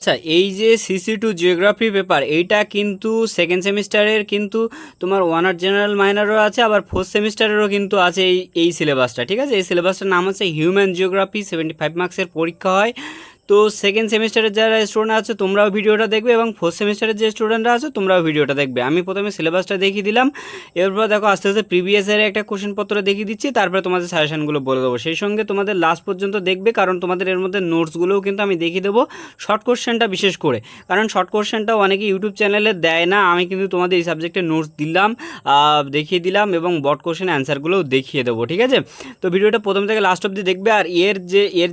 আচ্ছা, এই যে সিসি2 জিওগ্রাফি পেপার, এইটা কিন্তু সেকেন্ড সেমিস্টারের কিন্তু তোমার ওয়ানার জেনারেল মাইনারও আছে, আবার ফোর্থ সেমিস্টারেরও কিন্তু আছে এই সিলেবাসটা। ঠিক আছে, এই সিলেবাসটার নাম হচ্ছে হিউম্যান জিওগ্রাফি। 75 মার্কসের পরীক্ষা হয়। তো সেকেন্ড সেমিস্টারের যারা স্টুডেন্ট আছে তোমরাও ভিডিওটা দেখবে, এবং ফোর্থ সেমিস্টারের যে স্টুডেন্টরা আছে তোমরাও ভিডিওটা দেখবে। আমি প্রথমে সিলেবাসটা দেখিয়ে দিলাম, এরপর দেখো আস্তে আস্তে প্রিভিয়াস ইয়ারের একটা কোশ্চেনপত্র দেখিয়ে দিচ্ছি, তারপরে তোমাদের সাজেশনগুলো বলে দেবো। সেই সঙ্গে তোমাদের লাস্ট পর্যন্ত দেখবে, কারণ তোমাদের এর মধ্যে নোটসগুলোও কিন্তু আমি দেখিয়ে দেবো, শর্ট কোশ্চেনটা বিশেষ করে। কারণ শর্ট কোশ্চেনটা অনেকে ইউটিউব চ্যানেলে দেয় না, আমি কিন্তু তোমাদের এই সাবজেক্টের নোটস দিলাম, দেখিয়ে দিলাম, এবং বট কোশ্চেন অ্যান্সারগুলোও দেখিয়ে দেবো। ঠিক আছে, তো ভিডিওটা প্রথম থেকে লাস্ট অবধি দেখবে। আর এর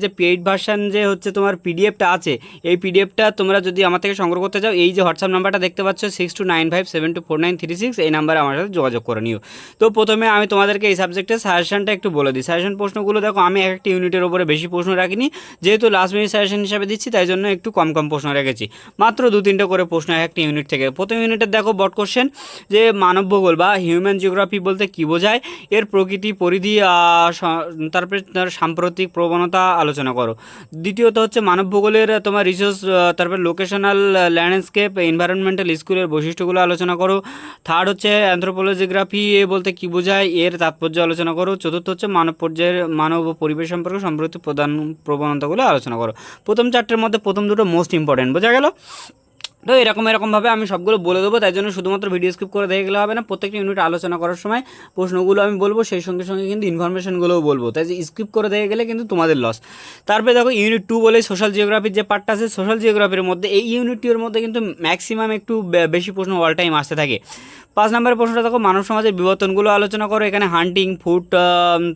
যে পেইড ভার্সান যে হচ্ছে তোমার পিডিএফটা আছে, এই পিডিএফটা তোমরা যদি আমার থেকে সংগ্রহ করতে চাও, এই যে হোয়াটসঅ্যাপ নাম্বারটা দেখতে পাচ্ছ 6295724936, এই নাম্বারে আমার সাথে যোগাযোগ করে নিও। তো প্রথমে আমি তোমাদেরকে এই সাবজেক্টের সাজেশনটা একটু বলে দিই। সাজেশন প্রশ্নগুলো দেখো, আমি একটা ইউনিটের ওপরে বেশি প্রশ্ন রাখিনি, যেহেতু লাস্ট মিনিট সাজেশন হিসাবে দিচ্ছি, তাই জন্য একটু কম কম প্রশ্ন রেখেছি, মাত্র 2-3টে করে প্রশ্ন একটা ইউনিট থেকে। প্রথম ইউনিটের দেখো বট কোশ্চেন, যে মানব ভূগোল বা হিউম্যান জিওগ্রাফি বলতে কী বোঝায়, এর প্রকৃতি, পরিধি, তারপরে তার সাম্প্রতিক প্রবণতা আলোচনা করো। দ্বিতীয়ত হচ্ছে মানব ভূগোলের তোমার রিসোর্স, তারপরে লোকেশনাল, ল্যান্ডস্কেপ, এনভায়রনমেন্টাল স্কুলের বৈশিষ্ট্যগুলো আলোচনা করো। থার্ড হচ্ছে অ্যানথ্রোপোলজিগ্রাফি বলতে কী বোঝায়, এর তাৎপর্য আলোচনা করো। চতুর্থ হচ্ছে মানব ও পরিবেশ সম্পর্কে সম্প্রতি প্রধান প্রবণতাগুলো আলোচনা করো। প্রথম চারটের মধ্যে প্রথম দুটো মোস্ট ইম্পর্টেন্ট, বোঝা গেল? তো এরকমভাবে আমি সবগুলো বলে দেবো, তাই জন্য শুধুমাত্র ভিডিও স্কিপ করে দেখে গেলে হবে না। প্রত্যেকটা ইউনিট আলোচনা করার সময় প্রশ্নগুলো আমি বলবো, সেই সঙ্গে সঙ্গে কিন্তু ইনফরমেশনগুলোও বলবো, তাই যে স্কিপ করে দেখে গেলে কিন্তু তোমাদের লস। তারপরে দেখো ইউনিট 2 বলে সোশ্যাল জিওগ্রাফির যে পার্টটা আছে, সোশ্যাল জিওগ্রাফির মধ্যে এই ইউনিটটির মধ্যে কিন্তু ম্যাক্সিমাম একটু বেশি প্রশ্ন অল টাইম আসতে থাকে। 5 নম্বরের প্রশ্নটা দেখো, মানব সমাজের বিবর্তনগুলো আলোচনা করো। এখানে হান্টিং, ফুড,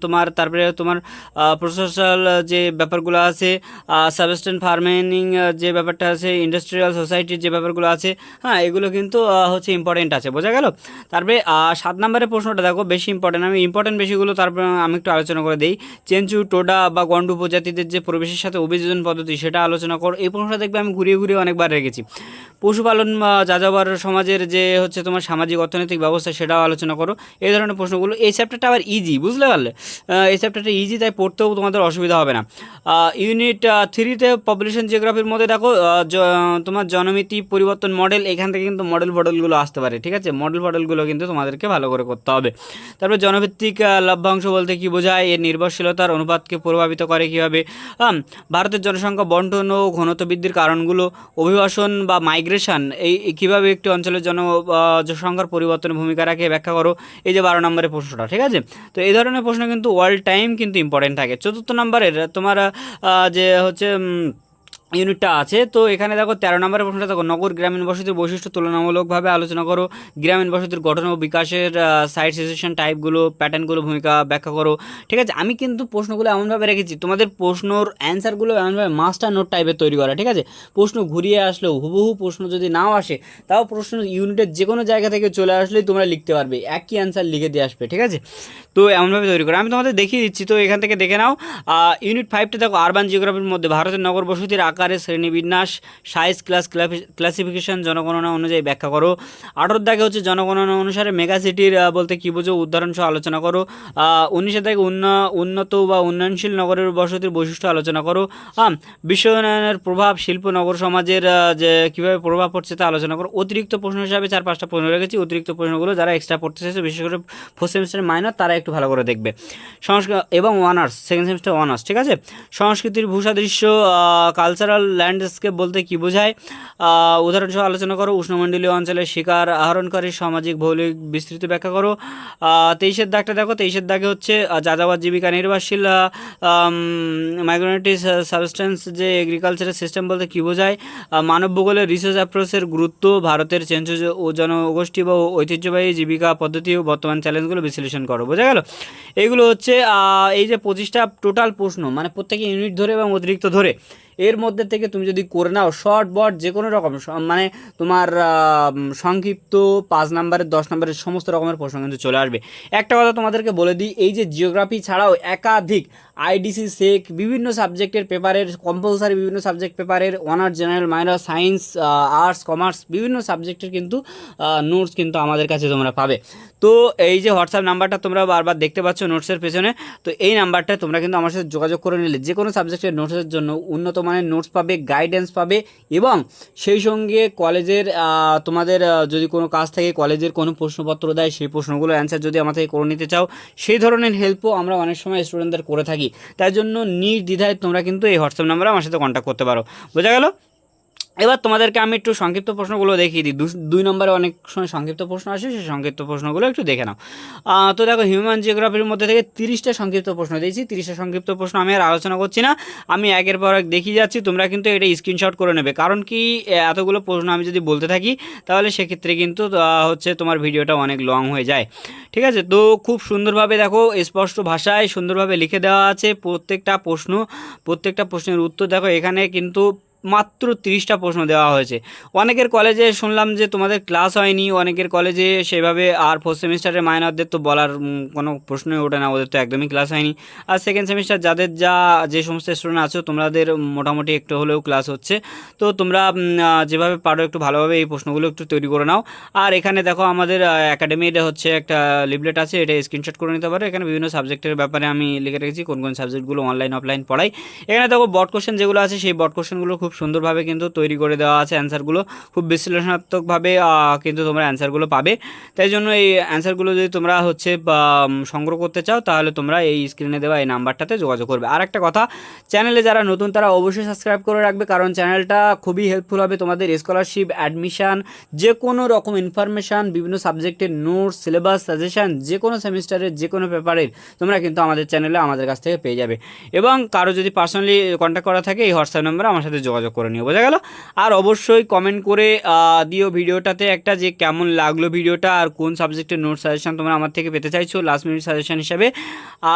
তোমার তারপরে তোমার প্রসেসাল যে ব্যাপারগুলো আছে, সাবস্টেন্স ফার্মিং যে ব্যাপারটা আছে, ইন্ডাস্ট্রিয়াল সোসাইটির যে ব্যাপারগুলো আছে, হ্যাঁ এগুলো কিন্তু হচ্ছে ইম্পর্টেন্ট আছে, বোঝা গেল? তারপরে 7 নম্বরের প্রশ্নটা দেখো বেশি ইম্পর্টেন্ট, আমি ইম্পর্টেন্ট বেশিগুলো তারপরে আমি একটু আলোচনা করে দিই। চেঞ্চু, টোডা বা গন্ডু প্রজাতিদের যে পরিবেশের সাথে অভিযোজন পদ্ধতি, সেটা আলোচনা করো। এই প্রশ্নটা দেখবে আমি ঘুরিয়ে ঘুরিয়ে অনেকবার রেখেছি। পশুপালন, যাযাবর সমাজের যে হচ্ছে তোমার সামাজিক অর্থনৈতিক ব্যবস্থা, সেটাও আলোচনা করো। এই ধরনের প্রশ্নগুলো, এই চ্যাপ্টারটা আবার ইজি, বুঝতে পারলে? এই চ্যাপ্টারটা ইজি, তাই পড়তেও তোমাদের অসুবিধা হবে না। ইউনিট 3তে পপুলেশন জিওগ্রাফির মধ্যে দেখো তোমার জনমিতি পরিবর্তন মডেল, এখান থেকে কিন্তু মডেলগুলো আসতে পারে। ঠিক আছে, মডেলগুলো কিন্তু তোমাদেরকে ভালো করে করতে হবে। তারপরে জনভিত্তিক লভ্যাংশ বলতে কী বোঝায়, এর নির্ভরশীলতার অনুপাতকে প্রভাবিত করে কীভাবে, ভারতের জনসংখ্যা বন্টন ও ঘনত্ব বৃদ্ধির কারণগুলো, অভিবাসন বা মাইগ্রেশন এই কীভাবে একটি অঞ্চলের জনসংখ্যার পরিবর্তনের ভূমিকা রাখে ব্যাখ্যা করো। এই যে 12 নম্বরের প্রশ্নটা, ঠিক আছে? তো এই ধরনের প্রশ্ন কিন্তু অল টাইম কিন্তু ইম্পর্টেন্ট থাকে। চতুর্থ নম্বরের তোমার যে হচ্ছে ইউনিটটা আছে, তো এখানে দেখো 13 নম্বরের প্রশ্নটা দেখো, নগর গ্রামীণ বসতির বৈশিষ্ট্য তুলনামূলকভাবে আলোচনা করো। গ্রামীণ বসতির গঠন ও বিকাশের সাইট সিচুয়েশন টাইপগুলো, প্যাটার্নগুলো, ভূমিকা ব্যাখ্যা করো। ঠিক আছে, আমি কিন্তু প্রশ্নগুলো এমনভাবে রেখেছি, তোমাদের প্রশ্নর অ্যান্সারগুলো এমনভাবে মাস্টার নোট টাইপের তৈরি করা। ঠিক আছে, প্রশ্ন ঘুরিয়ে আসলেও, হুবহু প্রশ্ন যদি নাও আসে, তাও প্রশ্ন ইউনিটের যে কোনো জায়গা থেকে চলে আসলেই তোমরা লিখতে পারবে, একই অ্যান্সার লিখে দিয়ে আসবে। ঠিক আছে, তো এমনভাবে তৈরি করা আমি তোমাদের দেখিয়ে দিচ্ছি, তো এখান থেকে দেখে নাও। ইউনিট 5টা দেখো, আরবান জিওগ্রাফির মধ্যে ভারতের নগর বসতির আকারে শ্রেণীবিন্যাস, সাইজ, ক্লাসিফিকেশন, জনগণনা অনুযায়ী ব্যাখ্যা করো। 18 দাগে হচ্ছে জনগণনা অনুসারে মেগাসিটির বলতে কী বোঝো, উদাহরণ সহ আলোচনা করো। 19 দাগে উন্নত বা উন্নয়নশীল নগরের বসতির বৈশিষ্ট্য আলোচনা করো। বিশ্বায়নের প্রভাব শিল্প নগর সমাজের যে কীভাবে প্রভাব পড়ছে তা আলোচনা করো। অতিরিক্ত প্রশ্ন হিসাবে 4-5টা প্রশ্ন রেখেছি, অতিরিক্ত প্রশ্নগুলো যারা এক্সট্রা পড়তে চাইছে, বিশেষ করে ফোর্থ সেমিস্টার মাইনর, তারা একটু ভালো করে দেখবে। সংস্কৃত এবং অনার্স, সেকেন্ড সেমিস্টার অনার্স। ঠিক আছে, সংস্কৃতির ভূসাদৃশ্য, কালচারাল ল্যান্ডস্কেপ বলতে কী বোঝায়, উদাহরণসহ আলোচনা করো। উষ্ণমণ্ডলীয় অঞ্চলের শিকার আহরণকারী সামাজিক ভৌগোলিক বিস্তৃত ব্যাখ্যা করো। 23-এর দাগটা দেখো, 23-এর দাগে হচ্ছে যাযাবর জীবিকা নির্ভরশীল মাইগ্রেটরি সাবস্টেন্স যে এগ্রিকালচারের সিস্টেম বলতে কী বোঝায়, মানব ভূগোলের রিসার্চ অ্যাপ্রোচের গুরুত্ব, ভারতের চেঞ্জ ও জনগোষ্ঠী বা ঐতিহ্যবাহী জীবিকা পদ্ধতি ও বর্তমান চ্যালেঞ্জগুলো বিশ্লেষণ করো। বোঝা গেল? এইগুলো হচ্ছে এই যে 25টা টোটাল প্রশ্ন, মানে প্রত্যেকে ইউনিট ধরে এবং অতিরিক্ত ধরে, এর মধ্যে থেকে তুমি যদি করে নাও শর্ট বট যে কোনো রকম, মানে তোমার সংক্ষিপ্ত 5 নম্বরের 10 নম্বরের সমস্ত রকমের প্রশ্ন কিন্তু চলে আসবে। একটা কথা তোমাদেরকে বলে দিই, এই যে জিওগ্রাফি ছাড়াও একাধিক আইডিসি, সেক, বিভিন্ন সাবজেক্টের পেপারের, কম্পালসারি বিভিন্ন সাবজেক্ট পেপারের, honours, general, minor, science, arts, commerce, বিভিন্ন সাবজেক্টের কিন্তু নোটস কিন্তু আমাদের কাছে তোমরা পাবে। তো এই যে হোয়াটসঅ্যাপ নাম্বারটা তোমরা বারবার দেখতে পাচ্ছ নোটসের পেছনে, তো এই নাম্বারটা তোমরা কিন্তু আমার সাথে যোগাযোগ করে নিলে যে কোনো সাবজেক্টের নোটসের জন্য উন্নত মানের নোটস পাবে, গাইডেন্স পাবে এবং সেই সঙ্গে কলেজের তোমাদের যদি কোনো কাজ থাকে, কলেজের কোনো প্রশ্নপত্র দেয়, সেই প্রশ্নগুলো অ্যান্সার যদি আমার থেকে করে নিতে চাও, সেই ধরনের হেল্পও আমরা অনেক সময় স্টুডেন্টদের করে থাকি। তাই জন্য নির্দ্বিধায় তোমরা কিন্তু এই হোয়াটসঅ্যাপ নাম্বারে আমার সাথে কন্ট্যাক্ট করতে পারো। বোঝা গেল? এবার তোমাদেরকে আমি একটু সংক্ষিপ্ত প্রশ্নগুলো দেখিয়ে দিই। 2 নম্বরে অনেক সময় সংক্ষিপ্ত প্রশ্ন আসে, সেই সংক্ষিপ্ত প্রশ্নগুলো একটু দেখে নাও। তো দেখো, হিউম্যান জিওগ্রাফির মধ্যে থেকে 30টা সংক্ষিপ্ত প্রশ্ন দিয়েছি। 30টা সংক্ষিপ্ত প্রশ্ন আমি আর আলোচনা করছি না, আমি একের পর এক দেখিয়ে যাচ্ছি। তোমরা কিন্তু এটা স্ক্রিনশট করে নেবে, কারণ কি এতগুলো প্রশ্ন আমি যদি বলতে থাকি তাহলে সেক্ষেত্রে কিন্তু হচ্ছে তোমার ভিডিওটা অনেক লং হয়ে যায়। ঠিক আছে, তো খুব সুন্দরভাবে দেখো, স্পষ্ট ভাষায় সুন্দরভাবে লিখে দেওয়া আছে প্রত্যেকটা প্রশ্নের উত্তর। দেখো এখানে কিন্তু মাত্র 30টা প্রশ্ন দেওয়া হয়েছে। অনেকের কলেজে শুনলাম যে তোমাদের ক্লাস হয়নি, অনেকের কলেজে সেভাবে, আর 4th সেমিস্টারের মাইনরদের তো বলার কোনো প্রশ্নই ওঠে না, ওদের তো একদমই ক্লাস হয়নি। আর 2nd সেমিস্টার যাদের যে সমস্ত স্টুডেন্ট আছো তোমাদের মোটামুটি একটু হলেও ক্লাস হচ্ছে। তো তোমরা যেভাবে পারো একটু ভালোভাবে এই প্রশ্নগুলো একটু তৈরি করে নাও। আর এখানে দেখো আমাদের একাডেমির হচ্ছে একটা লিফলেট আছে, এটা স্ক্রিনশট করে নিতে পারো। এখানে বিভিন্ন সাবজেক্টের ব্যাপারে আমি লিখে রেখেছি, কোন কোন সাবজেক্টগুলো অনলাইন অফলাইন পড়াই। এখানে দেখো বট কোশ্চেন যেগুলো আছে, সেই বট কোশ্চেনগুলো খুব সুন্দরভাবে কিন্তু তৈরি করে দেওয়া আছে। অ্যান্সারগুলো খুব বিশ্লেষণাত্মকভাবে কিন্তু তোমরা অ্যান্সারগুলো পাবে। তাই জন্য এই অ্যান্সারগুলো যদি তোমরা হচ্ছে সংগ্রহ করতে চাও, তাহলে তোমরা এই স্ক্রিনে দেওয়া এই নাম্বারটাতে যোগাযোগ করবে। আর একটা কথা, চ্যানেলে যারা নতুন তারা অবশ্যই সাবস্ক্রাইব করে রাখবে, কারণ চ্যানেলটা খুবই হেল্পফুল হবে তোমাদের স্কলারশিপ, অ্যাডমিশান, যে কোনো রকম ইনফরমেশান, বিভিন্ন সাবজেক্টের নোটস, সিলেবাস, সাজেশান, যে কোনো সেমিস্টারের যে কোনো পেপারের তোমরা কিন্তু আমাদের চ্যানেলে আমাদের কাছ থেকে পেয়ে যাবে। এবং কারো যদি পার্সোনালি কন্ট্যাক্ট করা থাকে, এই হোয়াটসঅ্যাপ নাম্বারে আমার সাথে যোগাযোগ করে নিও। বোঝা গেল? আর অবশ্যই কমেন্ট করে দিও ভিডিওটাতে একটা, যে কেমন লাগলো ভিডিওটা, আর কোন সাবজেক্টের নোট সাজেশন তোমরা আমার থেকে পেতে চাইছো লাস্ট মিনিট সাজেশন হিসাবে।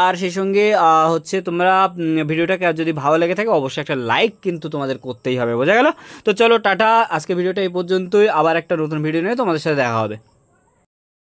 আর সেই সঙ্গে হচ্ছে তোমরা ভিডিওটাকে যদি ভালো লেগে থাকে অবশ্যই একটা লাইক কিন্তু তোমাদের করতেই হবে। বোঝা গেল? তো চলো টাটা, আজকে ভিডিওটা এই পর্যন্তই। আবার একটা নতুন ভিডিও নিয়ে তোমাদের সাথে দেখা হবে।